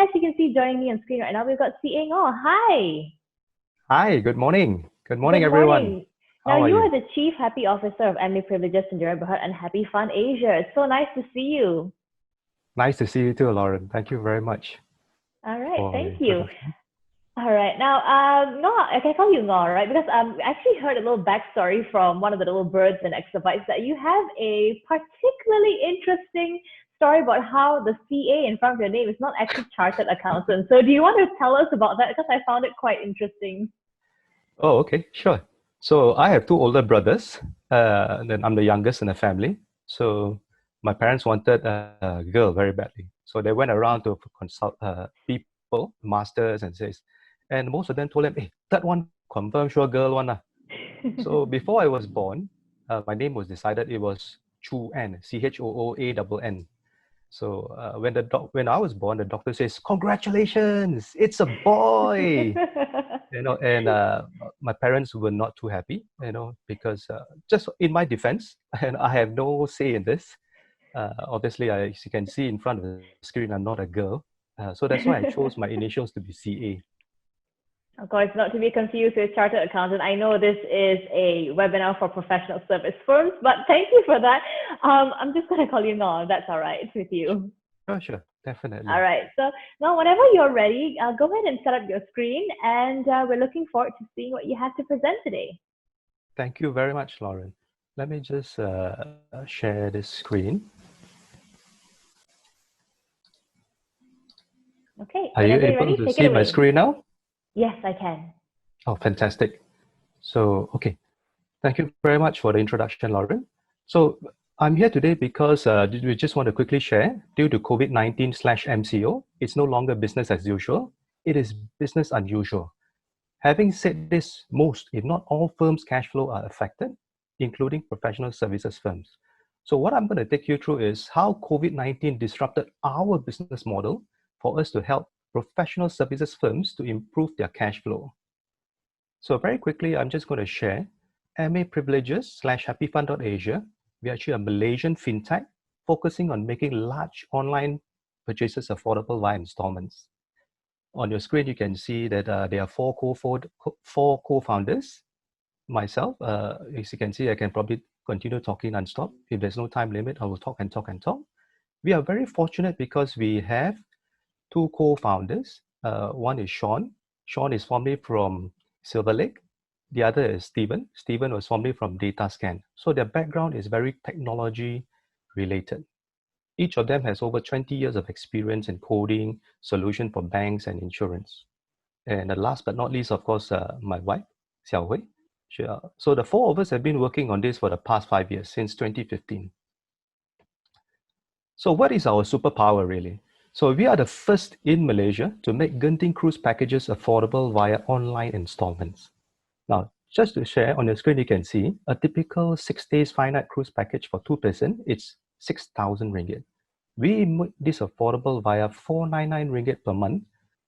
As you can see, joining me on screen right now, we've got C.A.Ngoh. Hi. Hi, good morning. Good morning, Good everyone. morning. Now, How are you you? are the Chief Happy Officer of Emily Privileges in Neighborhood and Happy Fun Asia. It's so nice to see you. Nice to see you too, Lauren. Thank you very much All right, for the thank you. introduction. All right, now, Ngoh, I can call you Ngoh, right? Because I actually heard a little backstory from one of the little birds and exabytes that you have a particularly interesting story about how the CA in front of your name is not actually chartered accountant. So, do you want to tell us about that? Because I found it quite interesting. Oh, okay, sure. So I have two older brothers, and then I'm the youngest in the family. So my parents wanted a girl very badly. So they went around to consult people, masters, and most of them told them, hey, that one confirm sure girl one. So before I was born, my name was decided it was Chu N, Chooann. So when I was born, the doctor says, "Congratulations, it's a boy." And my parents were not too happy, because just in my defense, and I have no say in this. Obviously, as you can see in front of the screen, I'm not a girl, so that's why I chose my initials to be CA. Of course, not to be confused with chartered accountant. I know this is a webinar for professional service firms, but thank you for that. I'm just going to call you Ngoh. That's all right with you. Sure, All definitely. right. So now, whenever you're ready, go ahead and set up your screen, and we're looking forward to seeing what you have to present today. Thank you very much, Lauren. Let me just share this screen. Okay. Are you Whenever you're able ready, to take it see my away. screen now? Yes, I can. Oh, fantastic. So, okay. Thank you very much for the introduction, Lauren. So I'm here today because we just want to quickly share, due to COVID-19/MCO, it's no longer business as usual. It is business unusual. Having said this, most, if not all firms' cash flow are affected, including professional services firms. So what I'm going to take you through is how COVID-19 disrupted our business model for us to help professional services firms to improve their cash flow. So very quickly, I'm just going to share MA Privileges / HappyFun.Asia. We're actually a Malaysian fintech focusing on making large online purchases affordable via installments. On your screen, you can see that there are four co-founders. Myself, as you can see, I can probably continue talking non-stop. If there's no time limit, I will talk and talk and talk. We are very fortunate because we have two co-founders. One is Sean. Sean is formerly from Silver Lake. The other is Stephen. Stephen was formerly from DataScan. So their background is very technology related. Each of them has over 20 years of experience in coding solution for banks and insurance. And last but not least, of course, my wife, Xiaohui. So the four of us have been working on this for the past 5 years, since 2015. So what is our superpower really? So we are the first in Malaysia to make Genting cruise packages affordable via online installments. Now, just to share, on your screen you can see a typical 6 days 5 night cruise package for 2 person, it's 6,000 ringgit. We make this affordable via 499 ringgit per month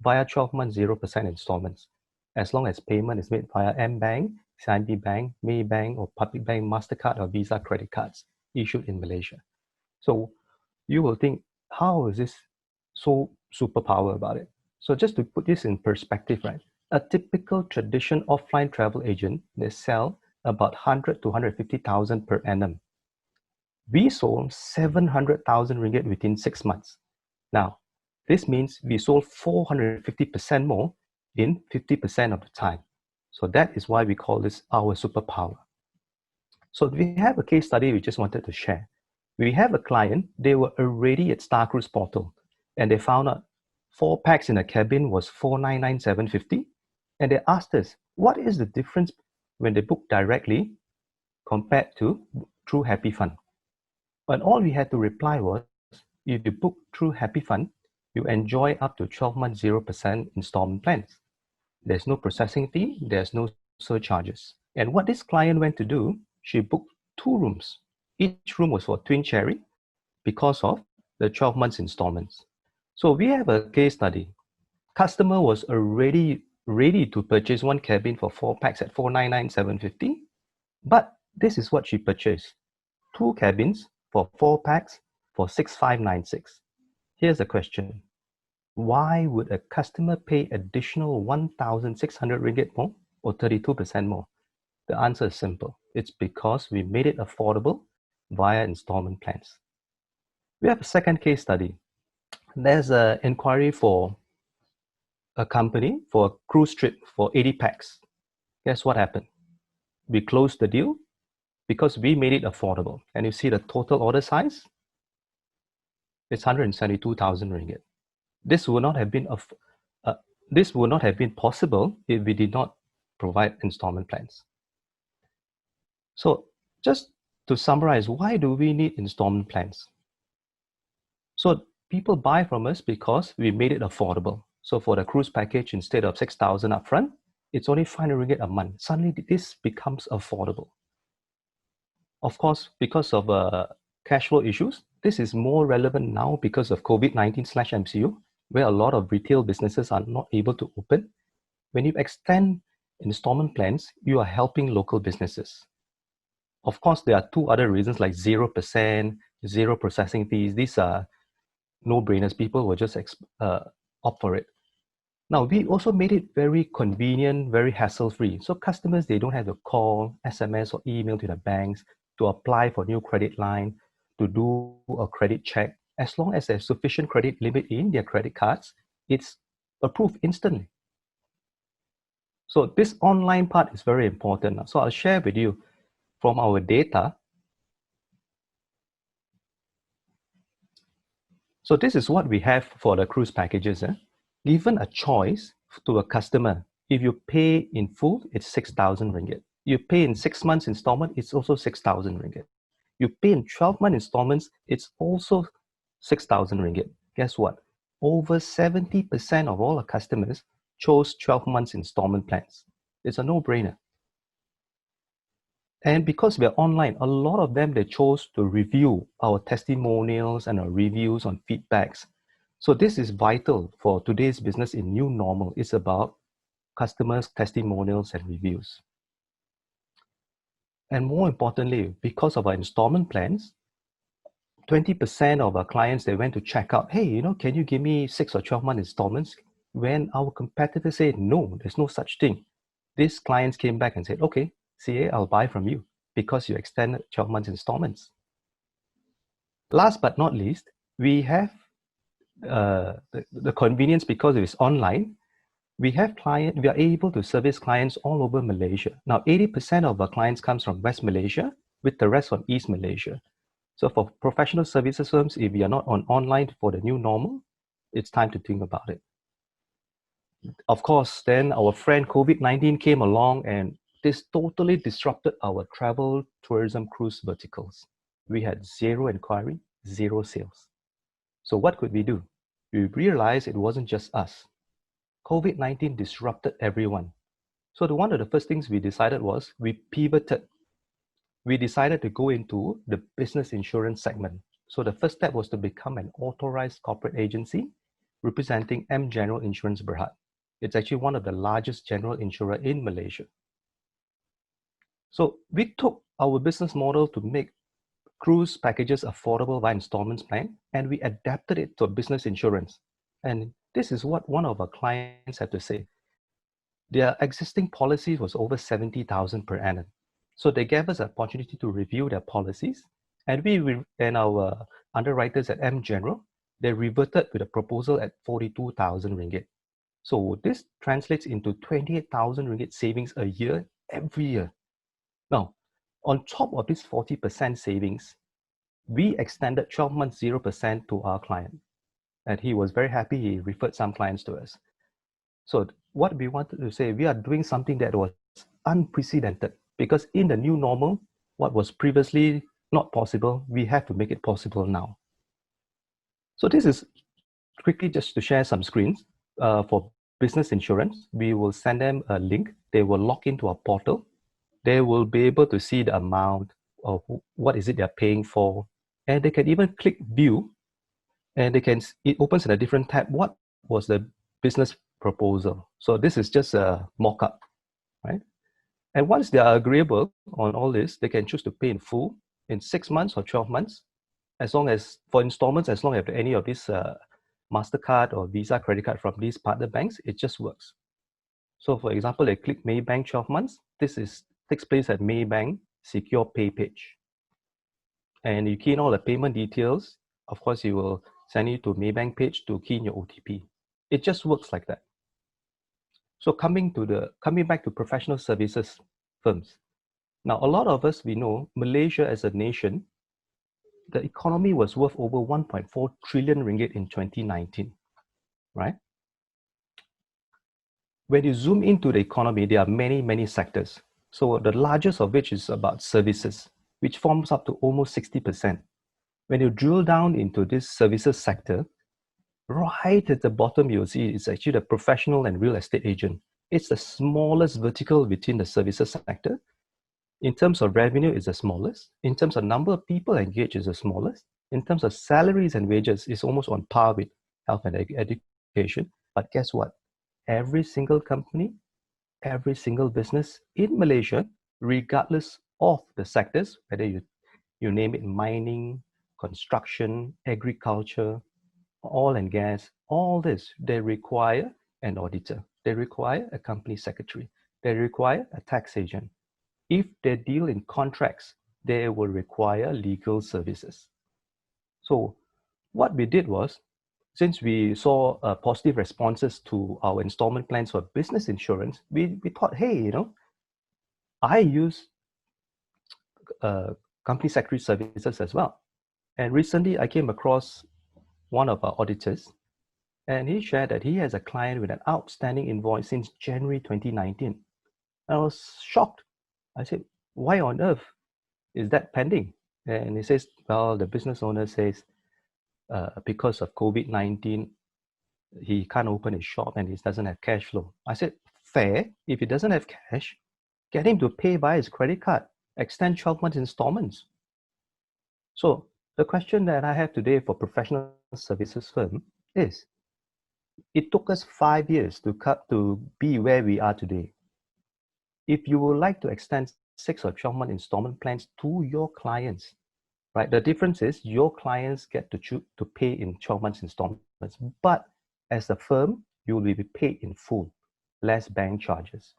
via 12 months 0% installments, as long as payment is made via M-Bank, CIMB Bank, Maybank, or Public Bank MasterCard or Visa credit cards issued in Malaysia. So you will think, how is this so superpower about it? So just to put this in perspective, right? A typical tradition offline travel agent, they sell about 100 to 150,000 per annum. We sold 700,000 ringgit within 6 months. Now, this means we sold 450% more in 50% of the time. So that is why we call this our superpower. So we have a case study we just wanted to share. We have a client, they were already at Star Cruise portal and they found out 4 packs in a cabin was 499,750, and they asked us, what is the difference when they book directly compared to through Happy Fun? And all we had to reply was, if you book through Happy Fun, you enjoy up to 12 months 0% installment plans. There's no processing fee, there's no surcharges. And what this client went to do, she booked 2 rooms. Each room was for twin cherry because of the 12 months installments. So we have a case study. Customer was already ready to purchase 1 cabin for 4 packs at 499,750, but this is what she purchased. 2 cabins for 4 packs for 6,596. Here's the question. Why would a customer pay additional 1,600 ringgit more or 32% more? The answer is simple. It's because we made it affordable via installment plans. We have a second case study. There's an inquiry for a company for a cruise trip for 80 packs. Guess what happened? We closed the deal because we made it affordable. And you see the total order size? It's 172,000 ringgit. This would not have been this would not have been possible if we did not provide installment plans. So just to summarize, why do we need installment plans? So people buy from us because we made it affordable. So for the cruise package, instead of 6,000 upfront, it's only 500 ringgit a month. Suddenly this becomes affordable. Of course, because of cash flow issues, this is more relevant now because of COVID-19/MCO, where a lot of retail businesses are not able to open. When you extend installment plans, you are helping local businesses. Of course, there are two other reasons like 0%, zero processing fees. These are no-brainers. People will just opt for it. Now, we also made it very convenient, very hassle-free. So customers, they don't have to call, SMS, or email to the banks to apply for new credit line, to do a credit check. As long as there's sufficient credit limit in their credit cards, it's approved instantly. So this online part is very important. So I'll share with you from our data. So this is what we have for the cruise packages. Given a choice to a customer, if you pay in full, it's 6,000 ringgit. You pay in 6 months installment, it's also 6,000 ringgit. You pay in 12-month installments, it's also 6,000 ringgit. Guess what? Over 70% of all our customers chose 12 months installment plans. It's a no-brainer. And because we're online, a lot of them, they chose to review our testimonials and our reviews on feedbacks. So this is vital for today's business in new normal. It's about customers' testimonials and reviews. And more importantly, because of our installment plans, 20% of our clients, they went to check out, hey, can you give me 6 or 12-month installments? When our competitors said, no, there's no such thing. These clients came back and said, okay, CA, I'll buy from you because you extended 12 months installments. Last but not least, we have the convenience because it's online. We are able to service clients all over Malaysia. Now, 80% of our clients comes from West Malaysia, with the rest from East Malaysia. So for professional services firms, if you are not online for the new normal, it's time to think about it. Of course, then our friend COVID-19 came along and this totally disrupted our travel, tourism, cruise verticals. We had zero inquiry, zero sales. So what could we do? We realized it wasn't just us. COVID-19 disrupted everyone. So one of the first things we decided was we pivoted. We decided to go into the business insurance segment. So the first step was to become an authorized corporate agency representing M General Insurance Berhad. It's actually one of the largest general insurer in Malaysia. So we took our business model to make cruise packages affordable via installments plan, and we adapted it to business insurance. And this is what one of our clients had to say. Their existing policy was over 70,000 per annum. So they gave us an opportunity to review their policies, and our underwriters at M General, they reverted with a proposal at 42,000 ringgit. So this translates into 28,000 ringgit savings a year, every year. Now, on top of this 40% savings, we extended 12 months 0% to our client. And he was very happy. He referred some clients to us. So what we wanted to say, we are doing something that was unprecedented, because in the new normal, what was previously not possible, we have to make it possible now. So this is quickly just to share some screens for business insurance. We will send them a link. They will log into our portal. They will be able to see the amount of what is it they're paying for. And they can even click view, and it opens in a different tab. What was the business proposal? So this is just a mock-up, right? And once they are agreeable on all this, they can choose to pay in full in 6 months or 12 months, as long as for installments, as long as any of these MasterCard or Visa credit card from these partner banks, it just works. So for example, I click Maybank 12 months. This takes place at Maybank Secure Pay page. And you key in all the payment details. Of course, you will send you to Maybank page to key in your OTP. It just works like that. So coming back to professional services firms. Now, a lot of us, we know Malaysia as a nation, the economy was worth over 1.4 trillion ringgit in 2019, right? When you zoom into the economy, there are many, many sectors. So the largest of which is about services, which forms up to almost 60%. When you drill down into this services sector, right at the bottom, you'll see it's actually the professional and real estate agent. It's the smallest vertical within the services sector. In terms of revenue, it's the smallest. In terms of number of people engaged, it's the smallest. In terms of salaries and wages, it's almost on par with health and education. But guess what? Every single company, every single business in Malaysia, regardless of the sectors, whether you name it mining, construction, agriculture, oil and gas, all this, they require an auditor. They require a company secretary. They require a tax agent. If they deal in contracts, they will require legal services. So what we did was, since we saw positive responses to our installment plans for business insurance, we thought, hey, I use company secretary services as well. And recently I came across one of our auditors, and he shared that he has a client with an outstanding invoice since January 2019. I was shocked. I said, why on earth is that pending? And he says, well, the business owner says, because of COVID-19, he can't open his shop and he doesn't have cash flow. I said, fair. If he doesn't have cash, get him to pay by his credit card, extend 12 months installments. So the question that I have today for professional services firm is, it took us 5 years to be where we are today. If you would like to extend 6 or 12 month installment plans to your clients, right? The difference is your clients get to choose to pay in 12 months installments, but as a firm, you will be paid in full, less bank charges.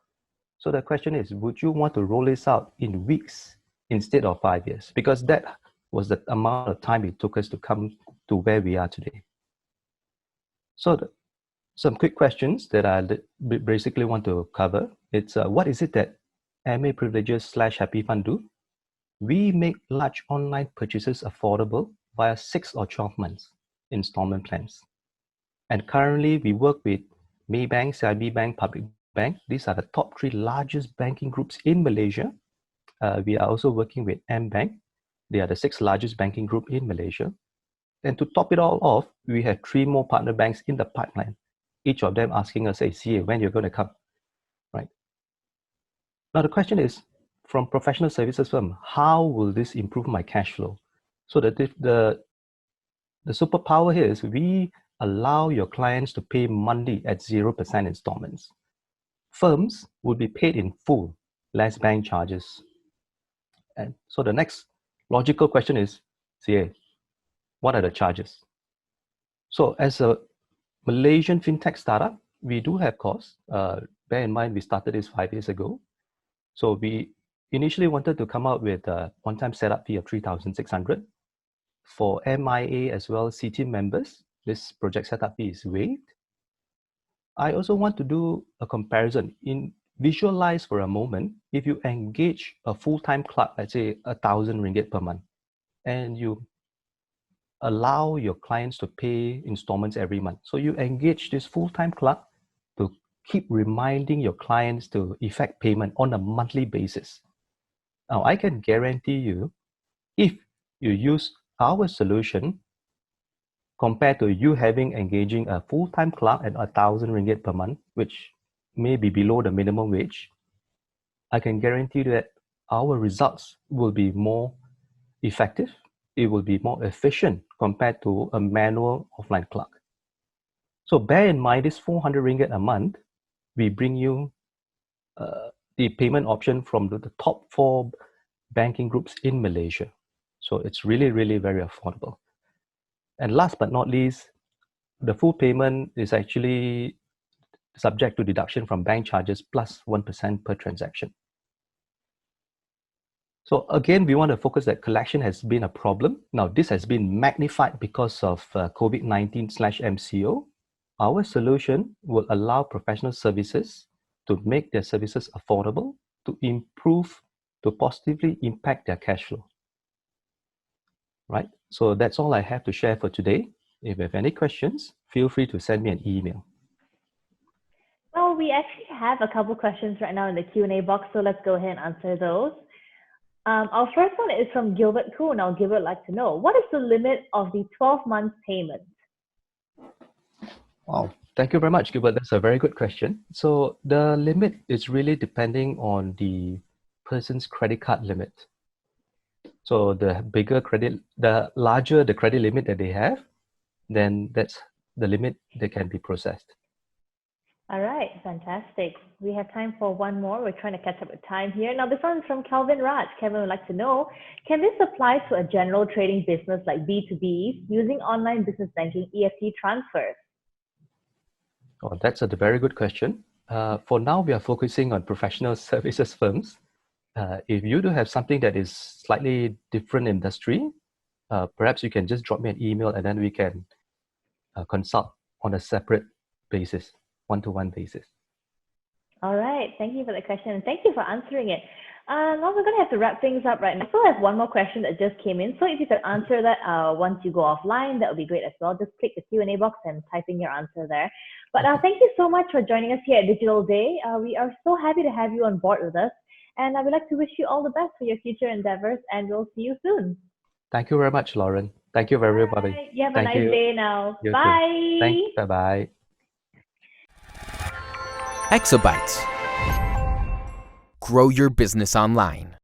So the question is, would you want to roll this out in weeks instead of 5 years? Because that was the amount of time it took us to come to where we are today. So some quick questions that I basically want to cover. It's what is it that MA Privileges / Happy Fun do? We make large online purchases affordable via 6 or 12 months installment plans. And currently we work with Maybank, CIB Bank, Public Bank. These are the top 3 largest banking groups in Malaysia. We are also working with M-Bank. They are the 6th largest banking group in Malaysia. And to top it all off, we have 3 more partner banks in the pipeline. Each of them asking us, hey, CA, when you're going to come, right? Now the question is, from professional services firm, how will this improve my cash flow? So the superpower here is we allow your clients to pay monthly at 0% installments. Firms will be paid in full, less bank charges. And so the next logical question is, CA, what are the charges? So as a Malaysian fintech startup, we do have costs. Bear in mind, we started this 5 years ago. So we initially wanted to come out with a one-time setup fee of 3,600. For MIA as well as C-Team members, this project setup fee is waived. I also want to do a comparison. Visualize for a moment, if you engage a full-time clerk, let's say 1,000 ringgit per month, and you allow your clients to pay installments every month. So you engage this full-time clerk to keep reminding your clients to effect payment on a monthly basis. Now, I can guarantee you, if you use our solution compared to you engaging a full-time clerk at 1,000 ringgit per month, which may be below the minimum wage, I can guarantee you that our results will be more effective. It will be more efficient compared to a manual offline clerk. So bear in mind, this 400 ringgit a month, we bring you the payment option from the top 4 banking groups in Malaysia. So it's really, really very affordable. And last but not least, the full payment is actually subject to deduction from bank charges plus 1% per transaction. So again, we want to focus that collection has been a problem. Now, this has been magnified because of COVID-19/MCO. Our solution will allow professional services to make their services affordable, to improve, to positively impact their cash flow. Right? So that's all I have to share for today. If you have any questions, feel free to send me an email. Well, we actually have a couple questions right now in the Q&A box, so let's go ahead and answer those. Our first one is from Gilbert Kuhn. Now, Gilbert would like to know, what is the limit of the 12-month payment? Wow, thank you very much, Gilbert. That's a very good question. So the limit is really depending on the person's credit card limit. So the larger the credit limit that they have, then that's the limit that can be processed. All right, fantastic. We have time for one more. We're trying to catch up with time here. Now, this one is from Kelvin Raj. Kevin would like to know, can this apply to a general trading business like B2B using online business banking EFT transfers? Oh, that's a very good question. For now, we are focusing on professional services firms. If you do have something that is slightly different industry, perhaps you can just drop me an email and then we can consult on a separate basis, one-to-one basis. All right, thank you for the question and thank you for answering it. Now we're going to have to wrap things up right now. I still have one more question that just came in. So if you could answer that once you go offline, that would be great as well. Just click the Q&A box and type in your answer there. But thank you so much for joining us here at Digital Day. We are so happy to have you on board with us. And I would like to wish you all the best for your future endeavors, and we'll see you soon. Thank you very much, Lauren. Thank you, everybody. Right. You have a nice day now. You Bye. Thanks. Bye-bye. Exabytes. Grow your business online.